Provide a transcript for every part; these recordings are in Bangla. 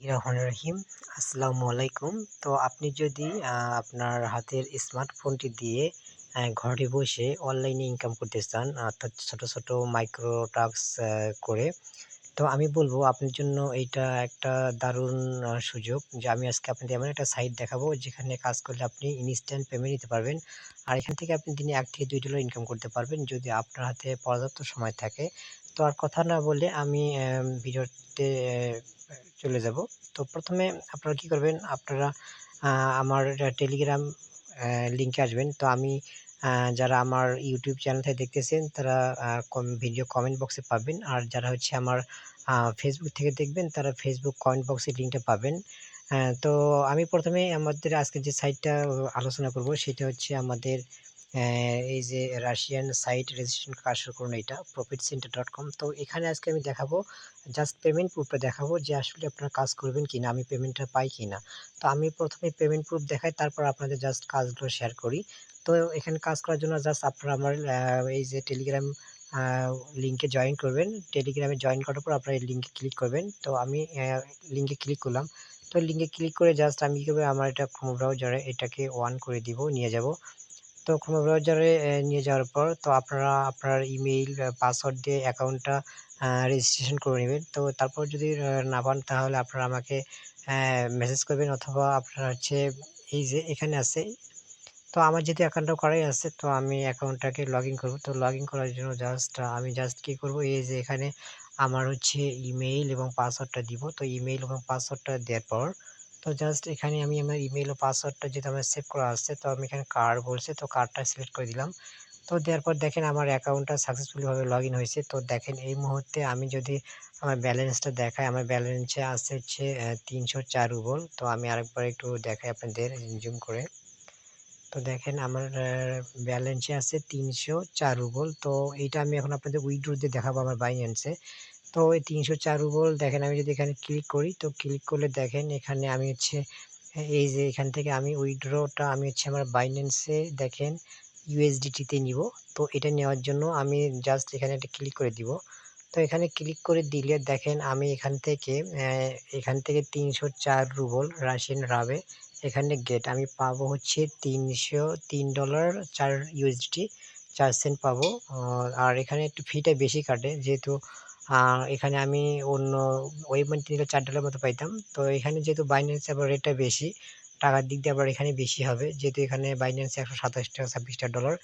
রহিম আসসালামু আলাইকুম। তো আপনি যদি আপনার হাতের স্মার্টফোনটি দিয়ে ঘরে বসে অনলাইনে ইনকাম করতে চান, অর্থাৎ ছোট ছোট মাইক্রো টাস্ক করে, তো আমি বলবো আপনার জন্য এইটা একটা দারুণ সুযোগ। যে আমি আজকে আপনাদের এমন একটা সাইট দেখাবো যেখানে কাজ করলে আপনি ইনস্ট্যান্ট পেমেন্ট নিতে পারবেন। আর এখান থেকে আপনি দিনে 1 থেকে 2 ডলার ইনকাম করতে পারবেন যদি আপনার হাতে পর্যাপ্ত সময় থাকে। তো আর কথা না বলে আমি ভিডিওতে চলে যাব। তো প্রথমে আপনারা কি করবেন, আপনারা আমার টেলিগ্রাম লিংকে আসবেন। তো আমি যারা আমার ইউটিউব চ্যানেল থেকে দেখতেছেন তারা ভিডিও কমেন্ট বক্সে পাবেন। আর যারা হচ্ছে আমার ফেসবুক থেকে দেখবেন তারা ফেসবুক কমেন্ট বক্সে লিংকটা পাবেন। তো আমি প্রথমে আমাদের আজকে যে সাইটটা আলোচনা করব সেটা হচ্ছে আমাদের এই যে রাশিয়ান সাইট রেজিস্ট্রেশন কাজ শুরু করুন, এটা profitcenter.com। তো এখানে আজকে আমি দেখাবো জাস্ট পেমেন্ট প্রুফটা দেখাবো যে আসলে আপনারা কাজ করবেন কিনা, আমি পেমেন্টটা পাই কিনা। তো আমি প্রথমে পেমেন্ট প্রুফ দেখাই, তারপর আপনাদের জাস্ট কাজগুলো শেয়ার করি। তো এখানে কাজ করার জন্য জাস্ট আপনারা আমার এই যে টেলিগ্রাম লিংকে জয়েন করবেন। টেলিগ্রামে জয়েন করার পর আপনারা এই লিংকে ক্লিক করবেন। তো আমি লিংকে ক্লিক করলাম। তো লিংকে ক্লিক করে জাস্ট আমি কি করব, আমার এটা ক্রোম ব্রাউজারে এটাকে অন করে দিব, নিয়ে যাব। তো ক্রোম ব্রাউজারে নিয়ে যাওয়ার পর তো আপনারা আপনার ইমেইল পাসওয়ার্ড দিয়ে অ্যাকাউন্টটা রেজিস্ট্রেশন করে নেবেন। তো তারপর যদি না পান তাহলে আপনারা আমাকে মেসেজ করবেন, অথবা আপনারা হচ্ছে এই যে এখানে আছে। তো আমার যেহেতু অ্যাকাউন্টটা করাই আছে তো আমি অ্যাকাউন্টটাকে লগইন করব। তো লগইন করার জন্য আমি জাস্ট কি করব, এই যে এখানে আমার হচ্ছে ইমেইল এবং পাসওয়ার্ডটা দিব। তো ইমেইল এবং পাসওয়ার্ডটা দেওয়ার পর তো জাস্ট এখানে আমি আমার ইমেইল ও পাসওয়ার্ডটা যেহেতু আমার সেভ করা আছে, তো আমি এখানে কার্ড বলছে, তো কার্ডটা সিলেক্ট করে দিলাম। তো দেওয়ার পর দেখেন আমার অ্যাকাউন্টটা সাকসেসফুলি ভাবে লগইন হয়েছে। তো দেখেন এই মুহূর্তে আমি যদি আমার ব্যালেন্সটা দেখাই, আমার ব্যালেন্সে আছে হচ্ছে ৩০৪ রুবল। তো আমি আরেকবার একটু দেখাই আপনাদের জুম করে। তো দেখেন আমার ব্যালেন্সে আছে ৩০৪ রুবল। তো এইটা আমি এখন আপনাদের উইথড্র দিয়ে দেখাবো আমার বাইন্যান্সে। তো এই ৩০৪ রুবল দেখেন, আমি যদি এখানে ক্লিক করি, তো ক্লিক করলে দেখেন এখানে আমি হচ্ছে এই যে এখান থেকে আমি উইথড্রটা আমি হচ্ছে আমার বাইন্যান্সে দেখেন ইউএসডিটি তে নিব। তো এটা নেওয়ার জন্য আমি জাস্ট এখানে একটা ক্লিক করে দিব। তো এখানে ক্লিক করে দিলে দেখেন আমি এখান থেকে ৩০৪ রুবল রাশিয়ান রাবে এখানে গেট আমি পাবো হচ্ছে $303 4 সেন্ট পাবো। আর এখানে একটু ফিটা বেশি কাটে, যেহেতু এখানে আমি অন্য ওয়েব মানিতে নিলে $4 মতো পাইতাম। তো এখানে যেহেতু বাইন্যান্সে আবার রেটটা বেশি, টাকার দিক দিয়ে আবার এখানে বেশি হবে, যেহেতু এখানে বাইন্যান্সে $127 $26।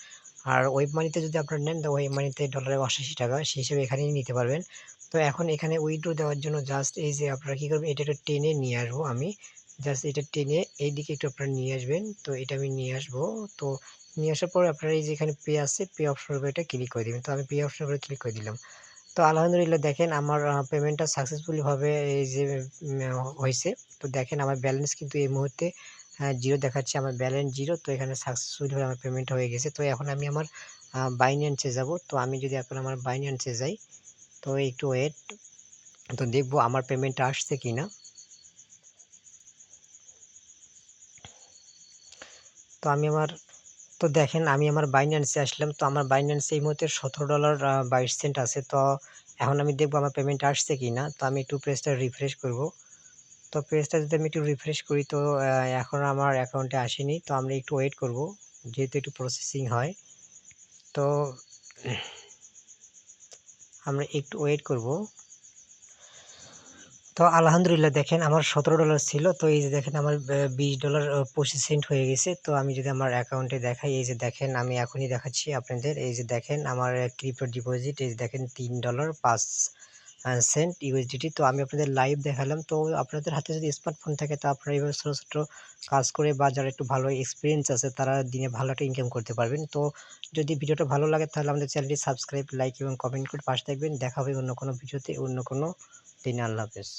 আর ওয়েব মানিতে যদি আপনারা নেন তো ওয়েব মানিতে ডলারে $88, সেই হিসেবে এখানেই নিতে পারবেন। তো এখন এখানে উইথড্র দেওয়ার জন্য জাস্ট এই যে আপনারা কি করবেন, এটা একটু টেনে নিয়ে আসবো আমি। জাস্ট এটা টেনে এইদিকে একটু আপনারা নিয়ে আসবেন। তো এটা আমি নিয়ে আসবো। তো নিয়ে আসার পর আপনারা এই যে এখানে পে আছে, পে অপশনের উপর এটা ক্লিক করে দিবেন। তো আমি পে অপশনের উপরে ক্লিক করে দিলাম। তো আলহামদুলিল্লাহ দেখেন আমার পেমেন্টটা সাকসেসফুলি ভাবে এই যে হইছে। তো দেখেন আমার ব্যালেন্স কিন্তু এই মুহূর্তে 0 দেখাচ্ছে, আমার ব্যালেন্স 0। তো এখানে সাকসেসফুলি ভাবে আমার পেমেন্টটা হয়ে গেছে। তো এখন আমি আমার বাইন্যান্সে যাব। তো আমি যদি এখন আমার বাইন্যান্সে যাই, তো একটু ওয়েট, তো দেখবো আমার পেমেন্টটা আসছে কিনা। তো আমি আমার তো দেখেন আমি আমার বাইন্যান্সে আসলাম। তো আমার বাইন্যান্সে এই মুহূর্তে $17.22 আছে। তো এখন আমি দেখবো আমার পেমেন্ট আসছে কিনা। তো আমি একটু পেজটা রিফ্রেশ করব। তো পেজটা যদি আমি একটু রিফ্রেশ করি, তো এখন আমার অ্যাকাউন্টে আসেনি। তো আমরা একটু ওয়েট করব, যেহেতু একটু প্রসেসিং হয়। তো আমরা একটু ওয়েট করব। তো আলহামদুলিল্লাহ দেখেন আমার $17 ছিল। তো এই যে দেখেন আমার $20.25 হয়ে গেছে। তো আমি যদি আমার অ্যাকাউন্টে দেখাই, এই যে দেখেন আমি এখনই দেখাচ্ছি আপনাদের। এই যে দেখেন আমার ক্রিপ্টো ডিপোজিট, এই যে দেখেন $3.05 ইউএসডিটি। তো আমি আপনাদের লাইভ দেখালাম। তো আপনাদের হাতে যদি স্মার্টফোন থাকে তো আপনারা এইভাবে ছোট ছোট কাজ করে, বা যারা একটু ভালো এক্সপিরিয়েন্স আছে তারা দিনে ভালো একটা ইনকাম করতে পারবেন। তো যদি ভিডিওটা ভালো লাগে তাহলে আমাদের চ্যানেলটি সাবস্ক্রাইব, লাইক এবং কমেন্ট করে পাশে থাকবেন। দেখা হবে অন্য কোনো ভিডিওতে, অন্য কোনো দিন। আল্লাহ হাফেজ।